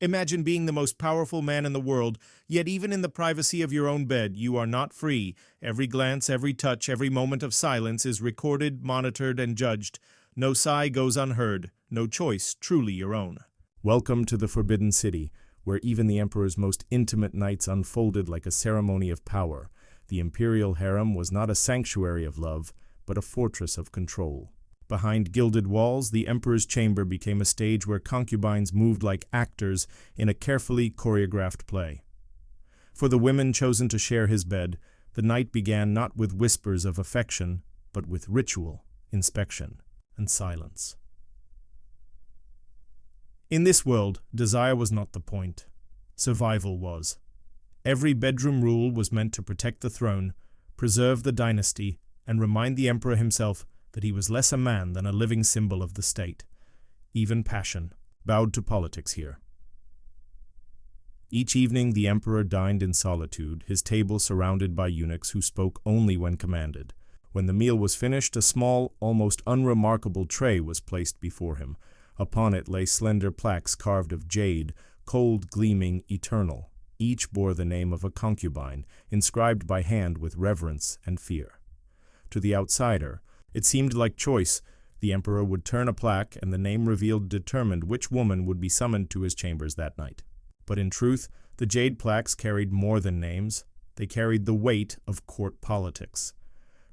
Imagine being the most powerful man in the world, yet even in the privacy of your own bed, you are not free. Every glance, every touch, every moment of silence is recorded, monitored, and judged. No sigh goes unheard, no choice truly your own. Welcome to the Forbidden City, where even the Emperor's most intimate nights unfolded like a ceremony of power. The Imperial Harem was not a sanctuary of love, but a fortress of control. Behind gilded walls, the Emperor's chamber became a stage where concubines moved like actors in a carefully choreographed play. For the women chosen to share his bed, the night began not with whispers of affection, but with ritual, inspection, and silence. In this world, desire was not the point. Survival was. Every bedroom rule was meant to protect the throne, preserve the dynasty, and remind the Emperor himself that he was less a man than a living symbol of the state. Even passion bowed to politics here. Each evening the Emperor dined in solitude, his table surrounded by eunuchs who spoke only when commanded. When the meal was finished, a small, almost unremarkable tray was placed before him. Upon it lay slender plaques carved of jade, cold, gleaming, eternal. Each bore the name of a concubine, inscribed by hand with reverence and fear. To the outsider, it seemed like choice. The Emperor would turn a plaque, and the name revealed determined which woman would be summoned to his chambers that night. But in truth, the jade plaques carried more than names. They carried the weight of court politics.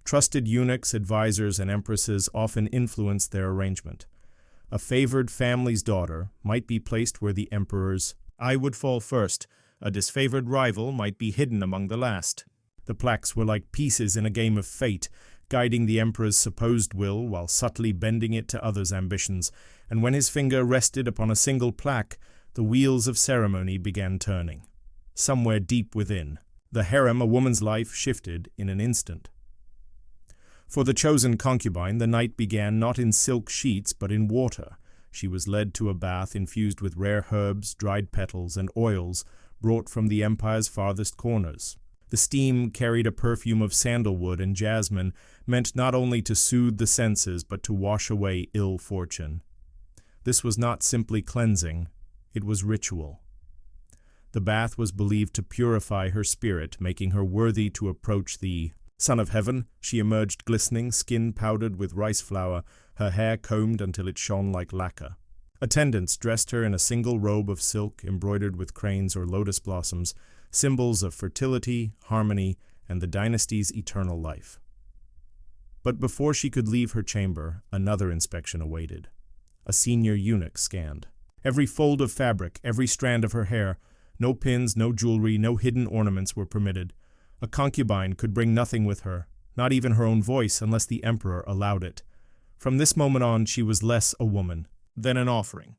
Trusted eunuchs, advisors, and empresses often influenced their arrangement. A favored family's daughter might be placed where the Emperor's eye would fall first. A disfavored rival might be hidden among the last. The plaques were like pieces in a game of fate, guiding the Emperor's supposed will while subtly bending it to others' ambitions, and when his finger rested upon a single plaque, the wheels of ceremony began turning. Somewhere deep within, the harem, a woman's life, shifted in an instant. For the chosen concubine, the night began not in silk sheets but in water. She was led to a bath infused with rare herbs, dried petals, and oils brought from the empire's farthest corners. The steam carried a perfume of sandalwood and jasmine, meant not only to soothe the senses but to wash away ill fortune. This was not simply cleansing, it was ritual. The bath was believed to purify her spirit, making her worthy to approach the Son of Heaven. She emerged glistening, skin powdered with rice flour, her hair combed until it shone like lacquer. Attendants dressed her in a single robe of silk embroidered with cranes or lotus blossoms, symbols of fertility, harmony, and the dynasty's eternal life. But before she could leave her chamber, another inspection awaited. A senior eunuch scanned. Every fold of fabric, every strand of her hair, no pins, no jewelry, no hidden ornaments were permitted. A concubine could bring nothing with her, not even her own voice, unless the Emperor allowed it. From this moment on, she was less a woman than an offering.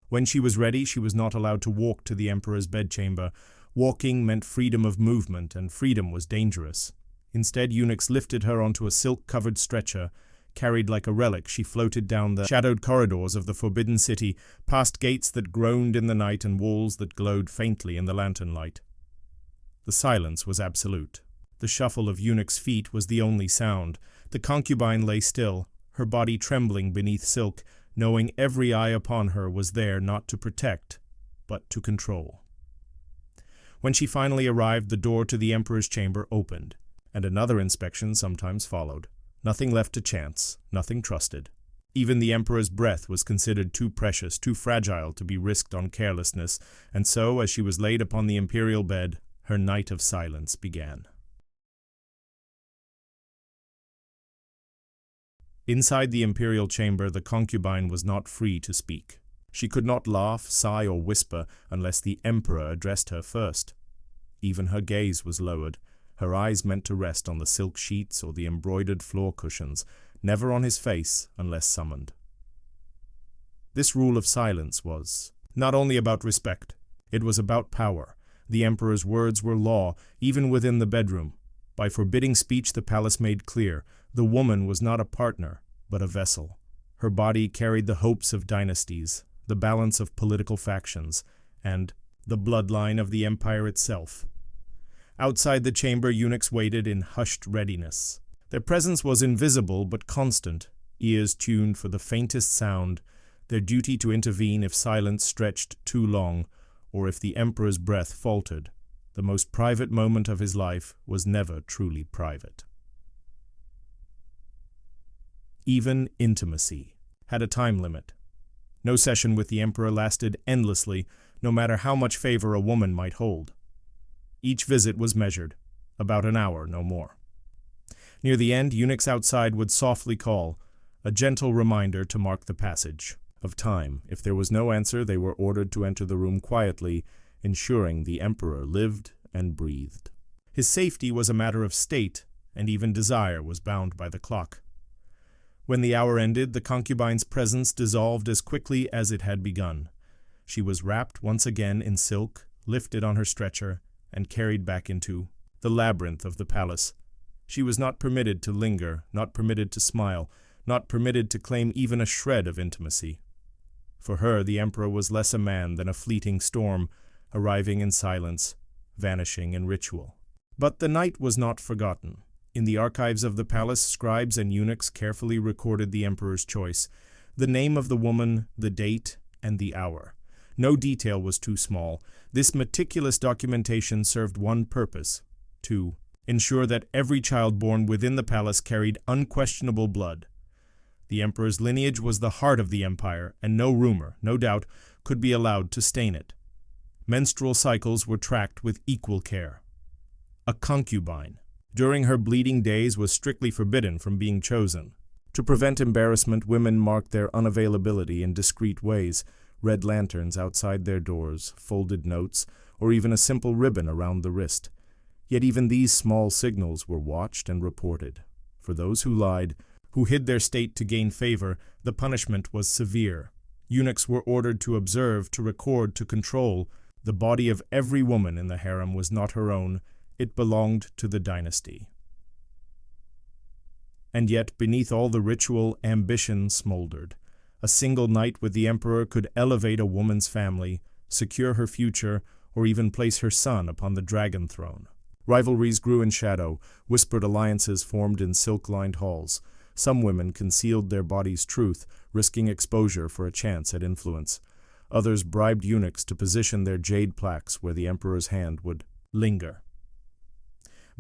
When she was ready, she was not allowed to walk to the Emperor's bedchamber. Walking meant freedom of movement, and freedom was dangerous. Instead, eunuchs lifted her onto a silk-covered stretcher. Carried like a relic, she floated down the shadowed corridors of the Forbidden City, past gates that groaned in the night and walls that glowed faintly in the lantern light. The silence was absolute. The shuffle of eunuchs' feet was the only sound. The concubine lay still, her body trembling beneath silk, knowing every eye upon her was there not to protect, but to control. When she finally arrived, the door to the Emperor's chamber opened, and another inspection sometimes followed. Nothing left to chance, nothing trusted. Even the Emperor's breath was considered too precious, too fragile to be risked on carelessness, and so, as she was laid upon the imperial bed, her night of silence began. Inside the imperial chamber, the concubine was not free to speak. She could not laugh, sigh, or whisper unless the Emperor addressed her first. Even her gaze was lowered, her eyes meant to rest on the silk sheets or the embroidered floor cushions, never on his face unless summoned. This rule of silence was not only about respect, it was about power. The Emperor's words were law, even within the bedroom. By forbidding speech, the palace made clear, the woman was not a partner, but a vessel. Her body carried the hopes of dynasties, the balance of political factions, and the bloodline of the empire itself. Outside the chamber, eunuchs waited in hushed readiness. Their presence was invisible but constant, ears tuned for the faintest sound, their duty to intervene if silence stretched too long, or if the emperor's breath faltered, the most private moment of his life was never truly private. Even intimacy had a time limit. No session with the emperor lasted endlessly, no matter how much favor a woman might hold. Each visit was measured, about an hour, no more. Near the end, eunuchs outside would softly call, a gentle reminder to mark the passage of time. If there was no answer, they were ordered to enter the room quietly, ensuring the emperor lived and breathed. His safety was a matter of state, and even desire was bound by the clock. When the hour ended, the concubine's presence dissolved as quickly as it had begun. She was wrapped once again in silk, lifted on her stretcher, and carried back into the labyrinth of the palace. She was not permitted to linger, not permitted to smile, not permitted to claim even a shred of intimacy. For her, the emperor was less a man than a fleeting storm, arriving in silence, vanishing in ritual. But the night was not forgotten. In the archives of the palace, scribes and eunuchs carefully recorded the emperor's choice, the name of the woman, the date, and the hour. No detail was too small. This meticulous documentation served one purpose: to ensure that every child born within the palace carried unquestionable blood. The emperor's lineage was the heart of the empire, and no rumor, no doubt, could be allowed to stain it. Menstrual cycles were tracked with equal care. A concubine, during her bleeding days, was strictly forbidden from being chosen. To prevent embarrassment, women marked their unavailability in discreet ways: red lanterns outside their doors, folded notes, or even a simple ribbon around the wrist. Yet even these small signals were watched and reported. For those who lied, who hid their state to gain favor, the punishment was severe. Eunuchs were ordered to observe, to record, to control. The body of every woman in the harem was not her own. It belonged to the dynasty. And yet, beneath all the ritual, ambition smoldered. A single night with the emperor could elevate a woman's family, secure her future, or even place her son upon the dragon throne. Rivalries grew in shadow, whispered alliances formed in silk-lined halls. Some women concealed their body's truth, risking exposure for a chance at influence. Others bribed eunuchs to position their jade plaques where the emperor's hand would linger.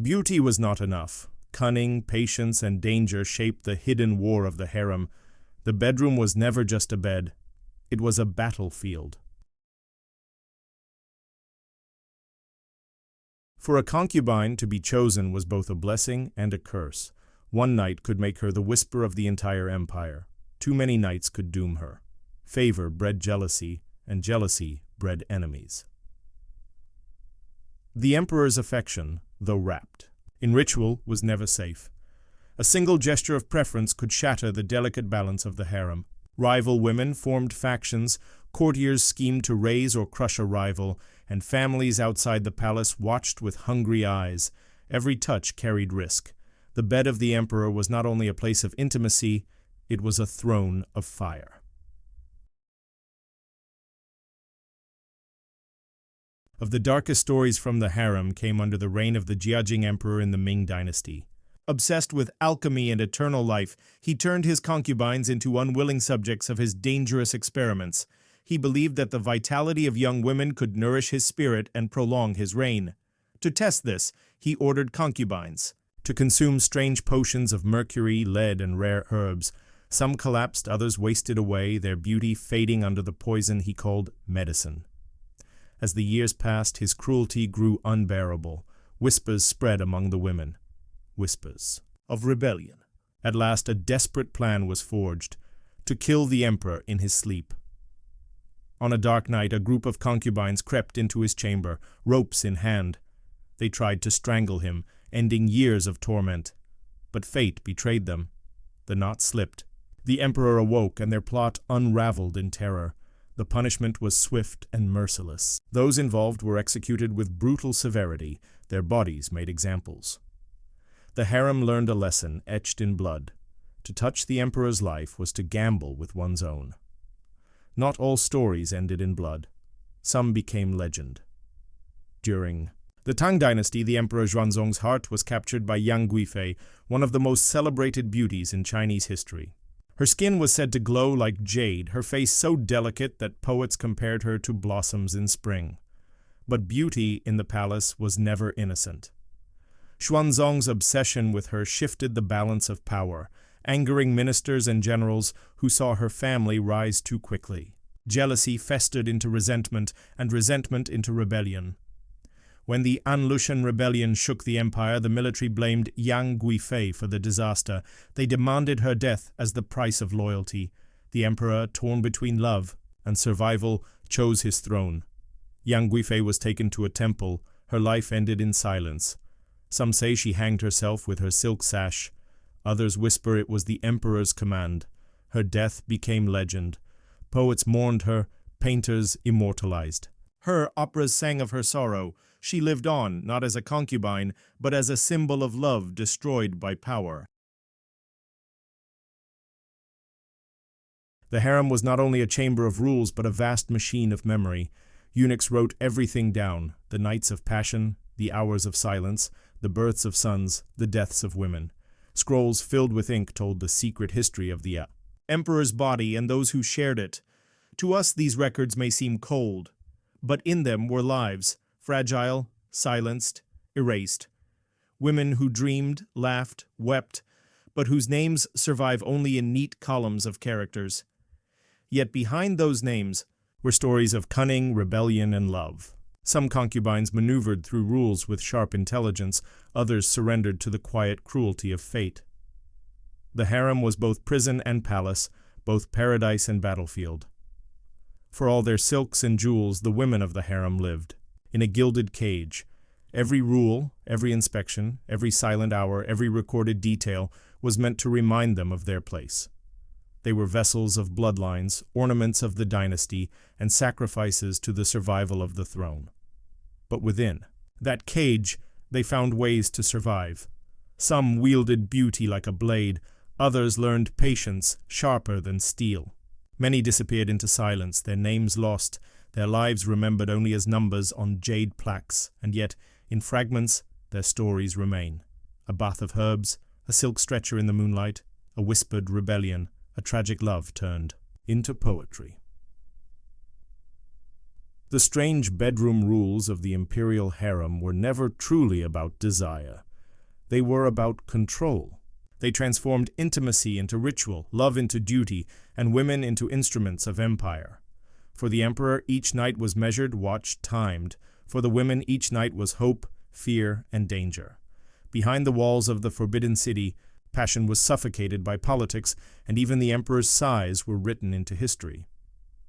Beauty was not enough. Cunning, patience, and danger shaped the hidden war of the harem. The bedroom was never just a bed. It was a battlefield. For a concubine to be chosen was both a blessing and a curse. One night could make her the whisper of the entire empire. Too many nights could doom her. Favor bred jealousy, and jealousy bred enemies. The emperor's affection, though wrapped in ritual, was never safe. A single gesture of preference could shatter the delicate balance of the harem. Rival women formed factions, courtiers schemed to raise or crush a rival, and families outside the palace watched with hungry eyes. Every touch carried risk. The bed of the emperor was not only a place of intimacy, it was a throne of fire. Of the darkest stories from the harem came under the reign of the Jiajing Emperor in the Ming dynasty. Obsessed with alchemy and eternal life, he turned his concubines into unwilling subjects of his dangerous experiments. He believed that the vitality of young women could nourish his spirit and prolong his reign. To test this, he ordered concubines to consume strange potions of mercury, lead, and rare herbs. Some collapsed, others wasted away, their beauty fading under the poison he called medicine. As the years passed, his cruelty grew unbearable. Whispers spread among the women. Whispers of rebellion. At last, a desperate plan was forged to kill the emperor in his sleep. On a dark night, a group of concubines crept into his chamber, ropes in hand. They tried to strangle him, ending years of torment. But fate betrayed them. The knot slipped. The emperor awoke, and their plot unraveled in terror. The punishment was swift and merciless. Those involved were executed with brutal severity, their bodies made examples. The harem learned a lesson etched in blood. To touch the emperor's life was to gamble with one's own. Not all stories ended in blood. Some became legend. During the Tang dynasty, the Emperor Xuanzong's heart was captured by Yang Guifei, one of the most celebrated beauties in Chinese history. Her skin was said to glow like jade, her face so delicate that poets compared her to blossoms in spring. But beauty in the palace was never innocent. Xuanzong's obsession with her shifted the balance of power, angering ministers and generals who saw her family rise too quickly. Jealousy festered into resentment, and resentment into rebellion. When the Anlushan rebellion shook the empire, the military blamed Yang Guifei for the disaster. They demanded her death as the price of loyalty. The emperor, torn between love and survival, chose his throne. Yang Guifei was taken to a temple. Her life ended in silence. Some say she hanged herself with her silk sash. Others whisper it was the emperor's command. Her death became legend. Poets mourned her, painters immortalized. Her operas sang of her sorrow. She lived on, not as a concubine, but as a symbol of love destroyed by power. The harem was not only a chamber of rules, but a vast machine of memory. Eunuchs wrote everything down: the nights of passion, the hours of silence, the births of sons, the deaths of women. Scrolls filled with ink told the secret history of the emperor's body and those who shared it. To us, these records may seem cold, but in them were lives, fragile, silenced, erased. Women who dreamed, laughed, wept, but whose names survive only in neat columns of characters. Yet behind those names were stories of cunning, rebellion, and love. Some concubines maneuvered through rules with sharp intelligence, others surrendered to the quiet cruelty of fate. The harem was both prison and palace, both paradise and battlefield. For all their silks and jewels, the women of the harem lived in a gilded cage. Every rule, every inspection, every silent hour, every recorded detail was meant to remind them of their place. They were vessels of bloodlines, ornaments of the dynasty, and sacrifices to the survival of the throne. But within that cage, they found ways to survive. Some wielded beauty like a blade, others learned patience sharper than steel. Many disappeared into silence, their names lost, their lives remembered only as numbers on jade plaques, and yet, in fragments, their stories remain. A bath of herbs, a silk stretcher in the moonlight, a whispered rebellion, a tragic love turned into poetry. The strange bedroom rules of the Imperial Harem were never truly about desire. They were about control. They transformed intimacy into ritual, love into duty, and women into instruments of empire. For the emperor, each night was measured, watched, timed. For the women, each night was hope, fear, and danger. Behind the walls of the Forbidden City, passion was suffocated by politics, and even the emperor's sighs were written into history.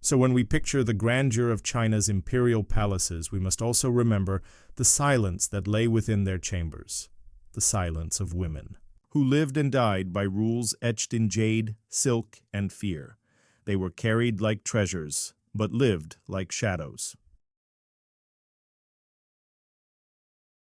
So when we picture the grandeur of China's imperial palaces, we must also remember the silence that lay within their chambers, the silence of women, who lived and died by rules etched in jade, silk, and fear. They were carried like treasures, but lived like shadows.